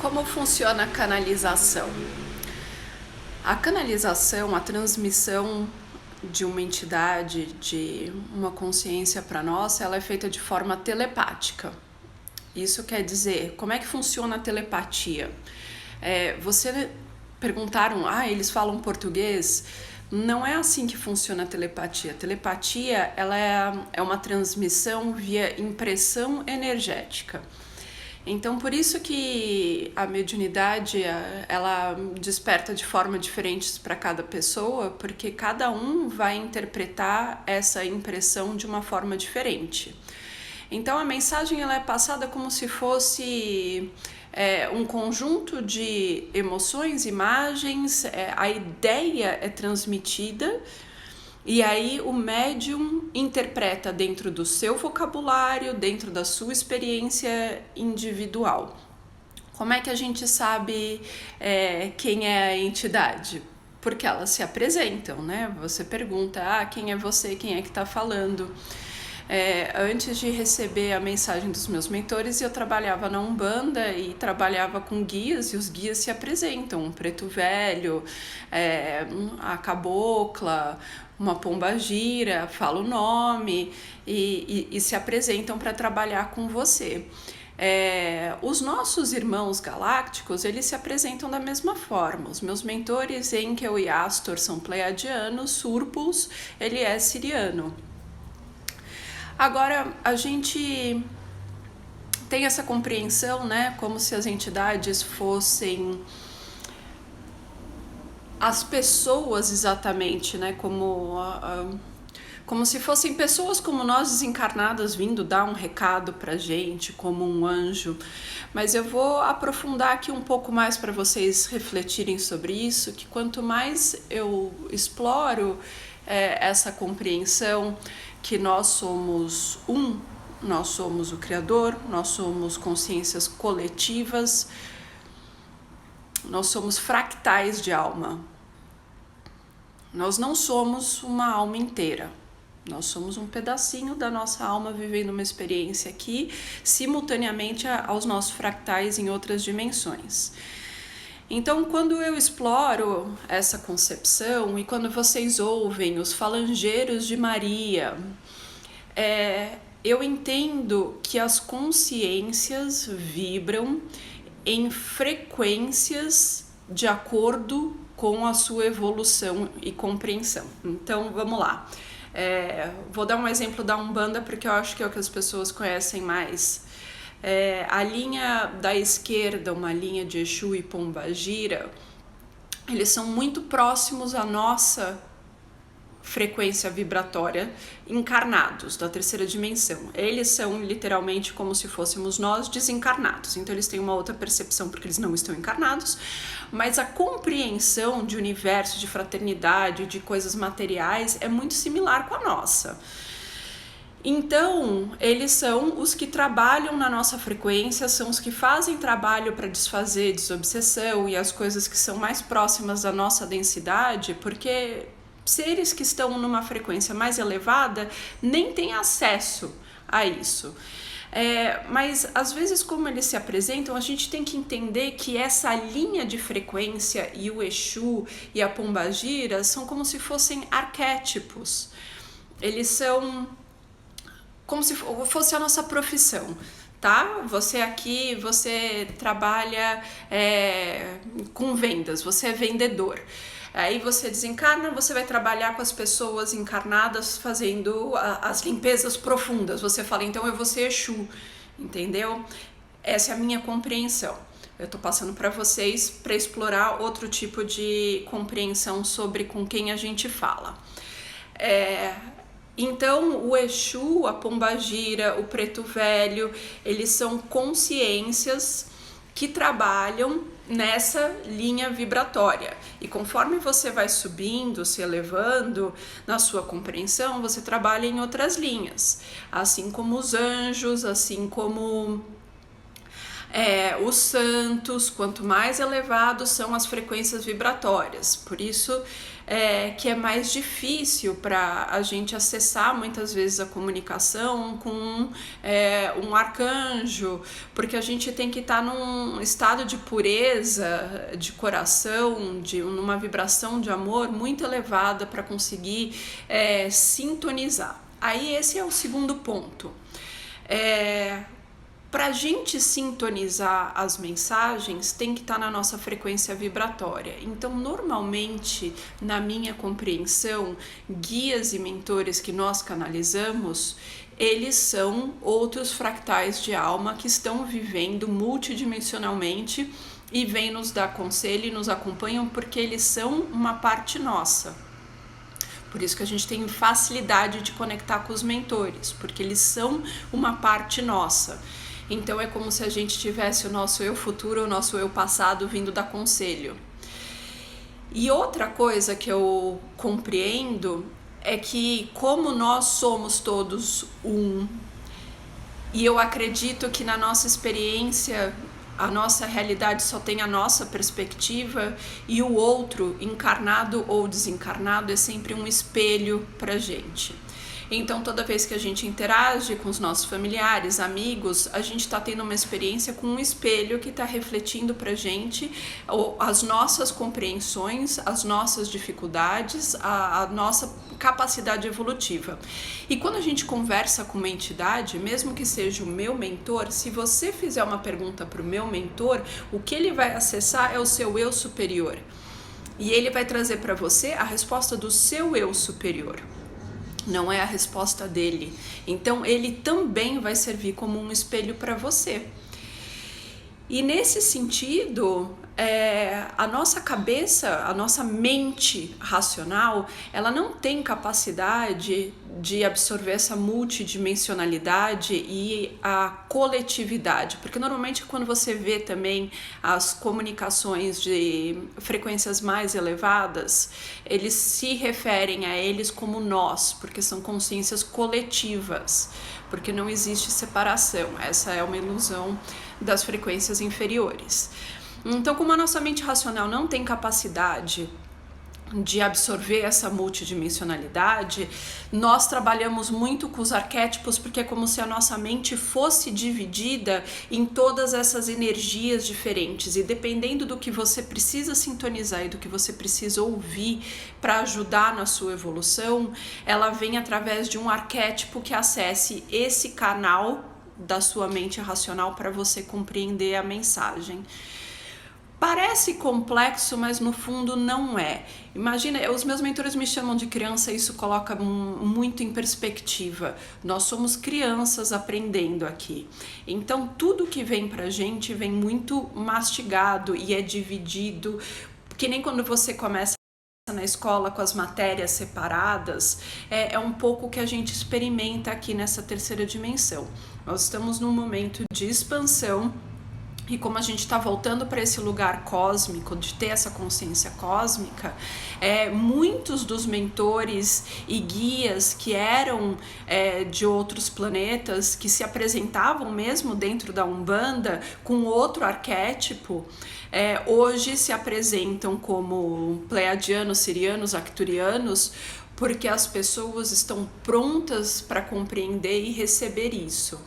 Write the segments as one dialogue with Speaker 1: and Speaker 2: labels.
Speaker 1: Como funciona a canalização? A canalização, a transmissão de uma entidade, de uma consciência para nós, ela é feita de forma telepática. Isso quer dizer, como é que funciona a telepatia? Você perguntaram, eles falam português? Não é assim que funciona a telepatia. A telepatia, ela é uma transmissão via impressão energética. Então, por isso que a mediunidade, ela desperta de forma diferente para cada pessoa, porque cada um vai interpretar essa impressão de uma forma diferente. Então, a mensagem ela é passada como se fosse um conjunto de emoções, imagens, a ideia é transmitida. E aí o médium interpreta dentro do seu vocabulário, dentro da sua experiência individual. Como é que a gente sabe quem é a entidade? Porque elas se apresentam, né? Você pergunta, quem é você, quem é que está falando? Antes de receber a mensagem dos meus mentores, eu trabalhava na Umbanda e trabalhava com guias, e os guias se apresentam, um preto velho, a cabocla, uma pombagira, fala o nome e se apresentam para trabalhar com você. Os nossos irmãos galácticos, eles se apresentam da mesma forma. Os meus mentores, Enkel e Astor, são pleiadianos, Surpus, ele é siriano. Agora, a gente tem essa compreensão, né, como se as entidades fossem as pessoas exatamente, né, como se fossem pessoas como nós desencarnadas vindo dar um recado pra gente, como um anjo. Mas eu vou aprofundar aqui um pouco mais para vocês refletirem sobre isso, que quanto mais eu exploro essa compreensão que nós somos nós somos o Criador, nós somos consciências coletivas, nós somos fractais de alma. Nós não somos uma alma inteira, nós somos um pedacinho da nossa alma vivendo uma experiência aqui, simultaneamente aos nossos fractais em outras dimensões. Então, quando eu exploro essa concepção e quando vocês ouvem os falangeiros de Maria, eu entendo que as consciências vibram em frequências de acordo com a sua evolução e compreensão. Então, vamos lá. Vou dar um exemplo da Umbanda porque eu acho que é o que as pessoas conhecem mais. A linha da esquerda, uma linha de Exu e Pombagira, eles são muito próximos à nossa frequência vibratória, encarnados da terceira dimensão. Eles são literalmente como se fôssemos nós desencarnados, então eles têm uma outra percepção porque eles não estão encarnados, mas a compreensão de universo, de fraternidade, de coisas materiais é muito similar com a nossa. Então, eles são os que trabalham na nossa frequência, são os que fazem trabalho para desfazer desobsessão e as coisas que são mais próximas da nossa densidade, porque seres que estão numa frequência mais elevada nem têm acesso a isso. Mas às vezes, como eles se apresentam, a gente tem que entender que essa linha de frequência e o Exu e a Pombagira são como se fossem arquétipos. Eles são como se fosse a nossa profissão, tá? Você aqui, você trabalha com vendas, você é vendedor. Aí você desencarna, você vai trabalhar com as pessoas encarnadas fazendo as limpezas profundas. Você fala, então eu vou ser Exu, entendeu? Essa é a minha compreensão. Eu tô passando para vocês para explorar outro tipo de compreensão sobre com quem a gente fala. Então, o Exu, a Pombagira, o Preto Velho, eles são consciências que trabalham nessa linha vibratória. E conforme você vai subindo, se elevando na sua compreensão, você trabalha em outras linhas. Assim como os anjos, assim como Os santos, quanto mais elevados são as frequências vibratórias, por isso que é mais difícil para a gente acessar muitas vezes a comunicação com um arcanjo, porque a gente tem que estar num estado de pureza, de coração, numa vibração de amor muito elevada para conseguir sintonizar. Aí esse é o segundo ponto. Para a gente sintonizar as mensagens, tem que estar na nossa frequência vibratória. Então, normalmente, na minha compreensão, guias e mentores que nós canalizamos, eles são outros fractais de alma que estão vivendo multidimensionalmente e vêm nos dar conselho e nos acompanham porque eles são uma parte nossa. Por isso que a gente tem facilidade de conectar com os mentores, porque eles são uma parte nossa. Então é como se a gente tivesse o nosso eu futuro, o nosso eu passado vindo dar conselho. E outra coisa que eu compreendo é que como nós somos todos um, e eu acredito que na nossa experiência a nossa realidade só tem a nossa perspectiva e o outro, encarnado ou desencarnado, é sempre um espelho pra gente. Então, toda vez que a gente interage com os nossos familiares, amigos, a gente está tendo uma experiência com um espelho que está refletindo pra gente as nossas compreensões, as nossas dificuldades, a nossa capacidade evolutiva. E quando a gente conversa com uma entidade, mesmo que seja o meu mentor, se você fizer uma pergunta para o meu mentor, o que ele vai acessar é o seu eu superior. E ele vai trazer para você a resposta do seu eu superior. Não é a resposta dele. Então ele também vai servir como um espelho para você. E nesse sentido, a nossa cabeça, a nossa mente racional, ela não tem capacidade de absorver essa multidimensionalidade e a coletividade, porque normalmente quando você vê também as comunicações de frequências mais elevadas, eles se referem a eles como nós, porque são consciências coletivas, porque não existe separação. Essa é uma ilusão das frequências inferiores. Então, como a nossa mente racional não tem capacidade de absorver essa multidimensionalidade, nós trabalhamos muito com os arquétipos, porque é como se a nossa mente fosse dividida em todas essas energias diferentes, e dependendo do que você precisa sintonizar e do que você precisa ouvir para ajudar na sua evolução, ela vem através de um arquétipo que acesse esse canal da sua mente racional para você compreender a mensagem. Parece complexo, mas no fundo não é. Imagina, os meus mentores me chamam de criança e isso coloca muito em perspectiva. Nós somos crianças aprendendo aqui. Então tudo que vem pra gente vem muito mastigado e é dividido, que nem quando você começa na escola com as matérias separadas, é um pouco o que a gente experimenta aqui nessa terceira dimensão. Nós estamos num momento de expansão. E como a gente está voltando para esse lugar cósmico, de ter essa consciência cósmica, muitos dos mentores e guias que eram de outros planetas, que se apresentavam mesmo dentro da Umbanda com outro arquétipo, hoje se apresentam como pleiadianos, sirianos, arcturianos, porque as pessoas estão prontas para compreender e receber isso.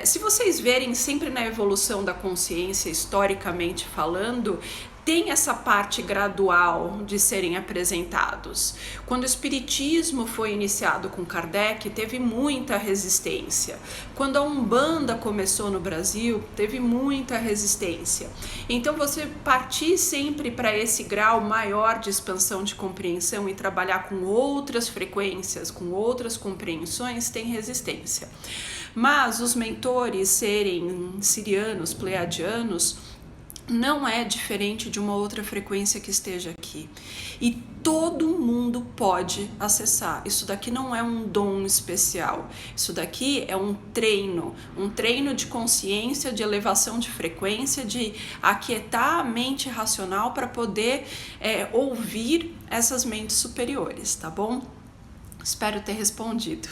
Speaker 1: Se vocês verem sempre na evolução da consciência, historicamente falando, tem essa parte gradual de serem apresentados. Quando o espiritismo foi iniciado com Kardec, teve muita resistência. Quando a Umbanda começou no Brasil, teve muita resistência. Então você partir sempre para esse grau maior de expansão de compreensão e trabalhar com outras frequências, com outras compreensões, tem resistência. Mas os mentores serem sirianos, pleiadianos, não é diferente de uma outra frequência que esteja aqui. E todo mundo pode acessar. Isso daqui não é um dom especial. Isso daqui é um treino de consciência, de elevação de frequência, de aquietar a mente racional para poder ouvir essas mentes superiores, tá bom? Espero ter respondido.